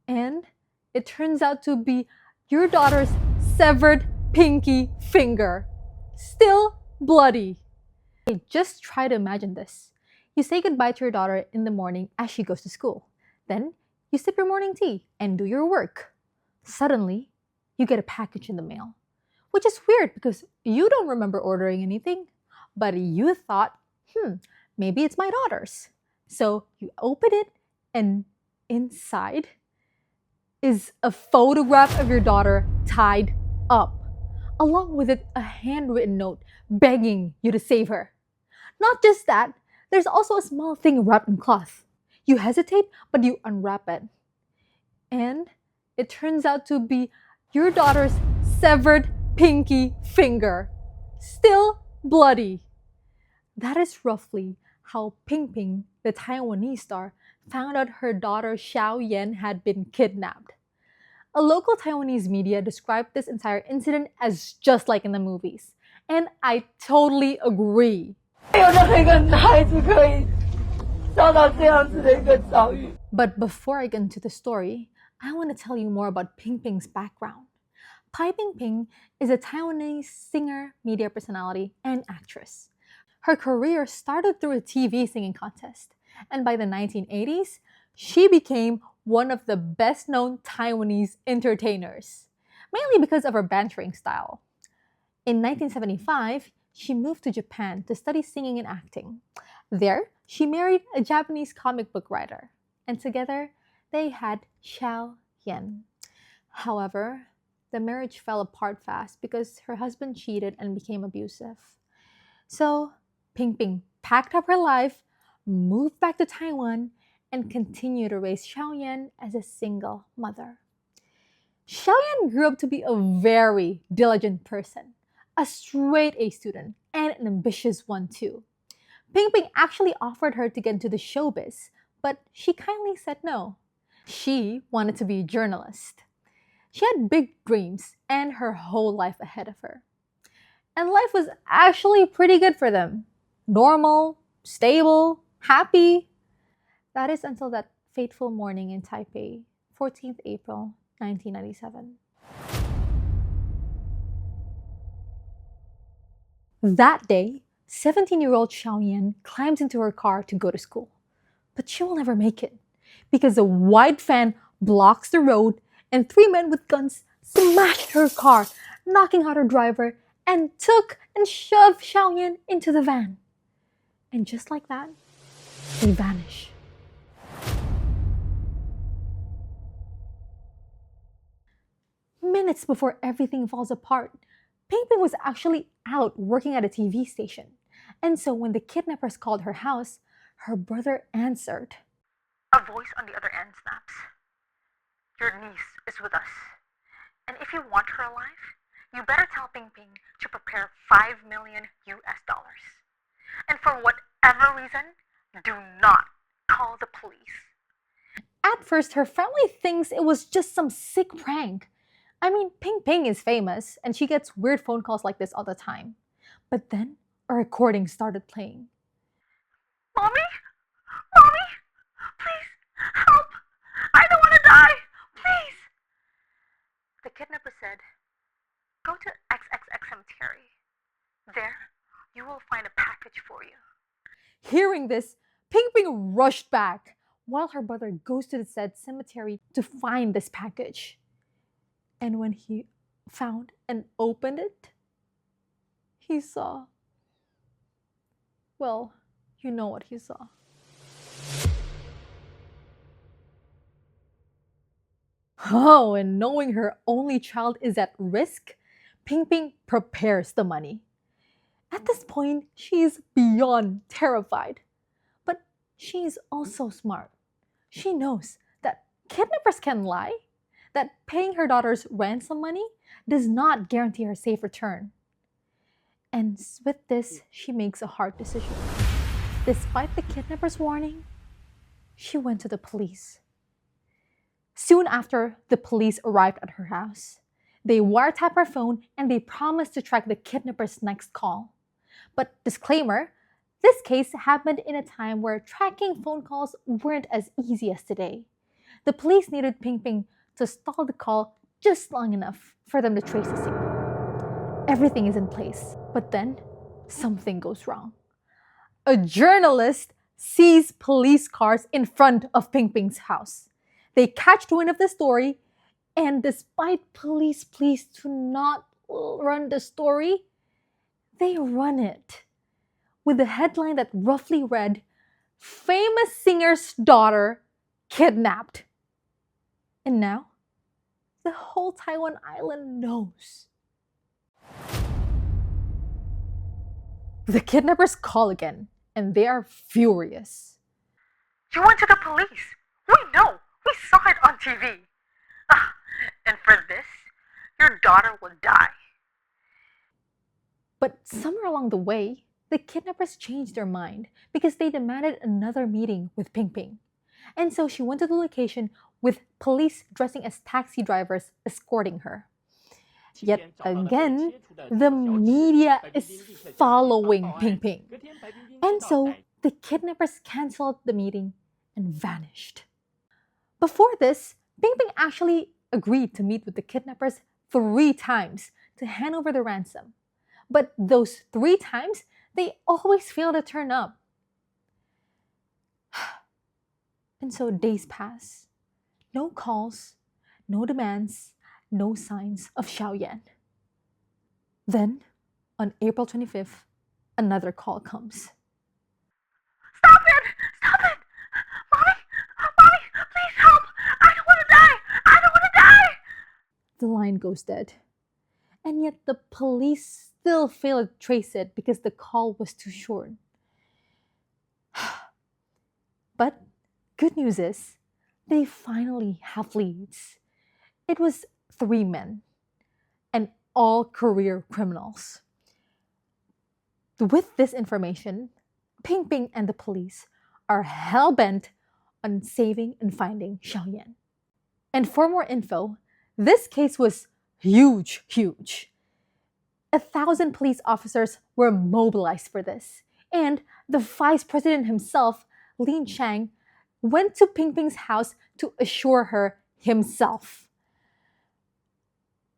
And it turns out to be your daughter's severed pinky finger. Still bloody. Hey, just try to imagine this. You say goodbye to your daughter in the morning as she goes to school. Then you sip your morning tea and do your work. Suddenly, you get a package in the mail, which is weird because you don't remember ordering anything, but you thought, maybe it's my daughter's. So you open it, and inside is a photograph of your daughter tied up. Along with it, a handwritten note begging you to save her. Not just that, there's also a small thing wrapped in cloth. You hesitate, but you unwrap it. And it turns out to be your daughter's severed pinky finger. Still bloody. That is roughly how Ping Ping, the Taiwanese star, found out her daughter Xiao Yan had been kidnapped. A local Taiwanese media described this entire incident as just like in the movies. And I totally agree. But before I get into the story, I want to tell you more about Ping Ping's background. Pai Ping Ping is a Taiwanese singer, media personality, and actress. Her career started through a TV singing contest, and by the 1980s, she became one of the best-known Taiwanese entertainers, mainly because of her bantering style. In 1975, she moved to Japan to study singing and acting. There, she married a Japanese comic book writer, and together they had Xiao Yan. However, the marriage fell apart fast because her husband cheated and became abusive. So, Ping Ping packed up her life, moved back to Taiwan, and continued to raise Xiao Yan as a single mother. Xiao Yan grew up to be a very diligent person, a straight A student, and an ambitious one too. Ping Ping actually offered her to get into the showbiz, but she kindly said no. She wanted to be a journalist. She had big dreams and her whole life ahead of her. And life was actually pretty good for them. Normal, stable, happy. That is until that fateful morning in Taipei, 14th April, 1997. That day, 17-year-old Xiao Yan climbs into her car to go to school. But she will never make it because a white van blocks the road and three men with guns smashed her car, knocking out her driver, and took and shoved Xiao Yan into the van. And just like that, they vanish. Minutes before everything falls apart, Ping Ping was actually out working at a TV station. And so when the kidnappers called her house, her brother answered. A voice on the other end snaps. Your niece is with us. And if you want her alive, you better tell Ping Ping to prepare $5 million US. And for whatever reason, do not call the police. At first, her family thinks it was just some sick prank. I mean, Ping Ping is famous, and she gets weird phone calls like this all the time. But then, a recording started playing. Mommy? Mommy? Please, help! I don't want to die! Please! The kidnapper said, go to XXX Cemetery. There, you will find a package for you. Hearing this, Ping Ping rushed back, while her brother goes to the said cemetery to find this package. And when he found and opened it, he saw, well, you know what he saw. Oh, and knowing her only child is at risk, Ping Ping prepares the money. At this point, she is beyond terrified. But she is also smart. She knows that kidnappers can lie, that paying her daughter's ransom money does not guarantee her safe return. And with this, she makes a hard decision. Despite the kidnapper's warning, she went to the police. Soon after, the police arrived at her house. They wiretap her phone and they promised to track the kidnapper's next call. But disclaimer, this case happened in a time where tracking phone calls weren't as easy as today. The police needed Ping Ping to stall the call just long enough for them to trace the signal. Everything is in place, but then something goes wrong. A journalist sees police cars in front of Ping Ping's house. They catch wind of the story, and despite police pleas to not run the story, they run it with a headline that roughly read, "Famous singer's daughter kidnapped." And now, the whole Taiwan island knows. The kidnappers call again, and they are furious. You went to the police. We know. We saw it on TV. And for this, your daughter will die. But somewhere along the way, the kidnappers changed their mind because they demanded another meeting with Ping Ping. And so she went to the location with police dressing as taxi drivers escorting her. Yet again, the media is following Ping Ping. And so the kidnappers canceled the meeting and vanished. Before this, Ping Ping actually agreed to meet with the kidnappers 3 times to hand over the ransom. But those 3 times, they always failed to turn up. And so days pass. No calls, no demands, no signs of Xiaoyan. Then, on April 25th, another call comes. Stop it! Stop it! Mommy, please help! I don't want to die! I don't want to die! The line goes dead. And yet the police still fail to trace it because the call was too short. But good news is, they finally have leads. It was 3 men, and all career criminals. With this information, Ping Ping and the police are hell-bent on saving and finding Xiaoyan. And for more info, this case was huge. 1,000 police officers were mobilized for this. And the vice president himself, Lin Chang, went to Ping Ping's house to assure her himself.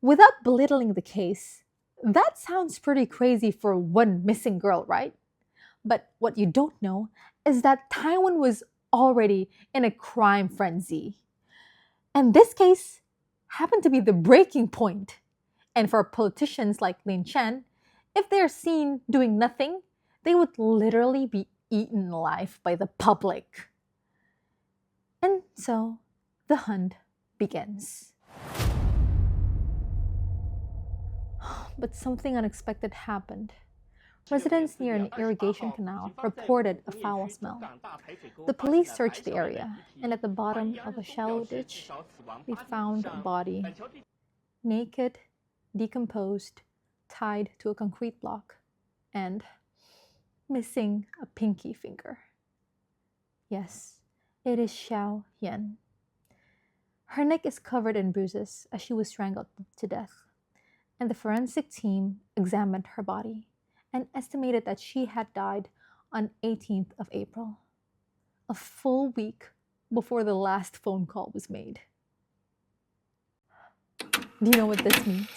Without belittling the case, that sounds pretty crazy for one missing girl, right? But what you don't know is that Taiwan was already in a crime frenzy. And this case happened to be the breaking point. And for politicians like Lin Chen, if they're seen doing nothing, they would literally be eaten alive by the public. And so the hunt begins. But something unexpected happened. Residents near an irrigation canal reported a foul smell. The police searched the area, and at the bottom of a shallow ditch, they found a body, naked, decomposed, tied to a concrete block, and missing a pinky finger. Yes, it is Xiao Yan. Her neck is covered in bruises as she was strangled to death, and the forensic team examined her body and estimated that she had died on 18th of April, a full week before the last phone call was made. Do you know what this means?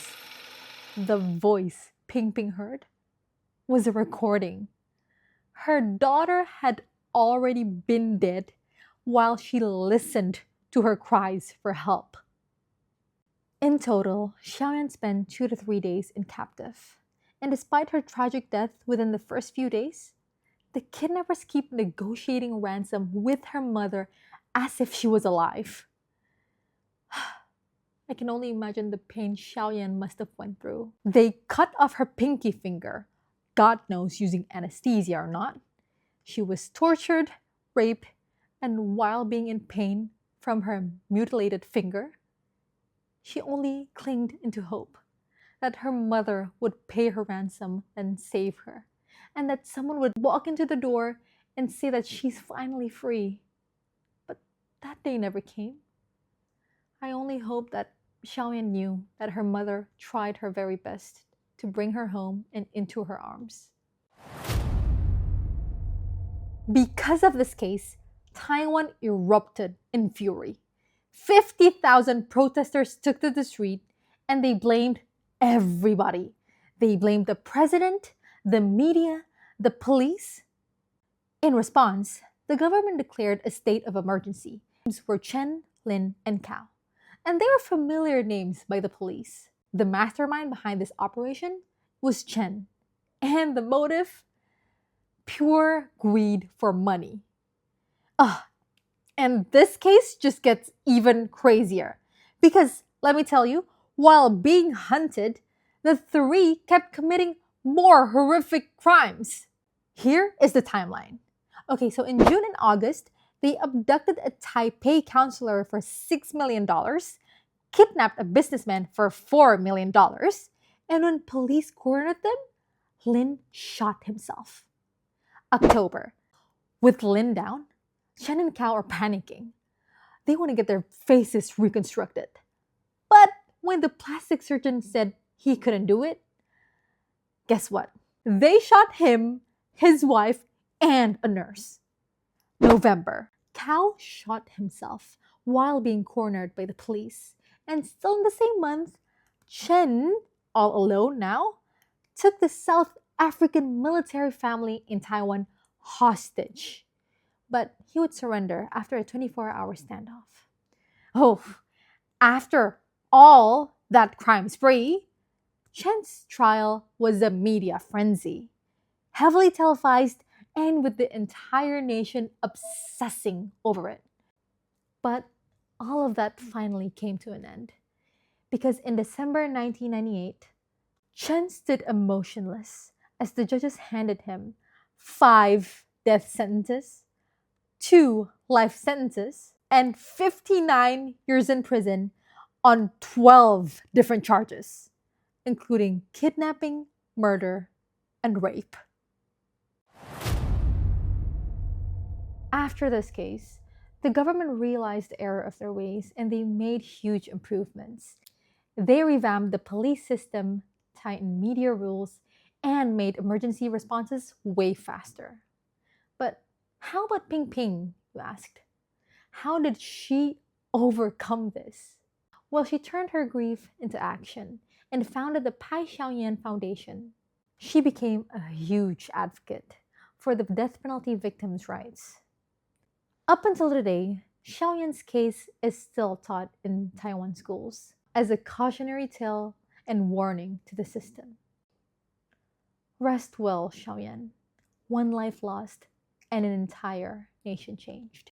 The voice Ping Ping heard was a recording. Her daughter had already been dead while she listened to her cries for help. In total, Xiaoyan spent 2 to 3 days in captive. And despite her tragic death within the first few days, the kidnappers keep negotiating ransom with her mother as if she was alive. I can only imagine the pain Xiaoyan must have went through. They cut off her pinky finger, God knows using anesthesia or not. She was tortured, raped, and while being in pain from her mutilated finger, she only clinged into hope that her mother would pay her ransom and save her, and that someone would walk into the door and say that she's finally free. But that day never came. I only hope that Xiaoyan knew that her mother tried her very best to bring her home and into her arms. Because of this case, Taiwan erupted in fury. 50,000 protesters took to the street and they blamed everybody. They blamed the president, the media, the police. In response, the government declared a state of emergency. Names were Chen, Lin, and Cao, and they are familiar names by the police. The mastermind behind this operation was Chen, and the motive? Pure greed for money. And this case just gets even crazier. Because, let me tell you, while being hunted, the three kept committing more horrific crimes. Here is the timeline. Okay, so in June and August, they abducted a Taipei counselor for $6 million, kidnapped a businessman for $4 million, and when police cornered them, Lin shot himself. October. With Lin down, Chen and Cao are panicking. They want to get their faces reconstructed. But when the plastic surgeon said he couldn't do it, guess what? They shot him, his wife, and a nurse. November. Cao shot himself while being cornered by the police. And still in the same month, Chen, all alone now, took the South African military family in Taiwan hostage. But he would surrender after a 24-hour standoff. Oh, after all that crime spree, Chen's trial was a media frenzy, heavily televised and with the entire nation obsessing over it. But all of that finally came to an end, because in December 1998, Chen stood emotionless as the judges handed him 5 death sentences, 2 life sentences, and 59 years in prison on 12 different charges, including kidnapping, murder, and rape. After this case, the government realized the error of their ways and they made huge improvements. They revamped the police system, tightened media rules, and made emergency responses way faster. But how about Ping Ping, you asked? How did she overcome this? Well, she turned her grief into action and founded the Pai Xiaoyan Foundation. She became a huge advocate for the death penalty victims' rights. Up until today, Xiaoyan's case is still taught in Taiwan schools as a cautionary tale and warning to the system. Rest well, Xiaoyan. One life lost and an entire nation changed.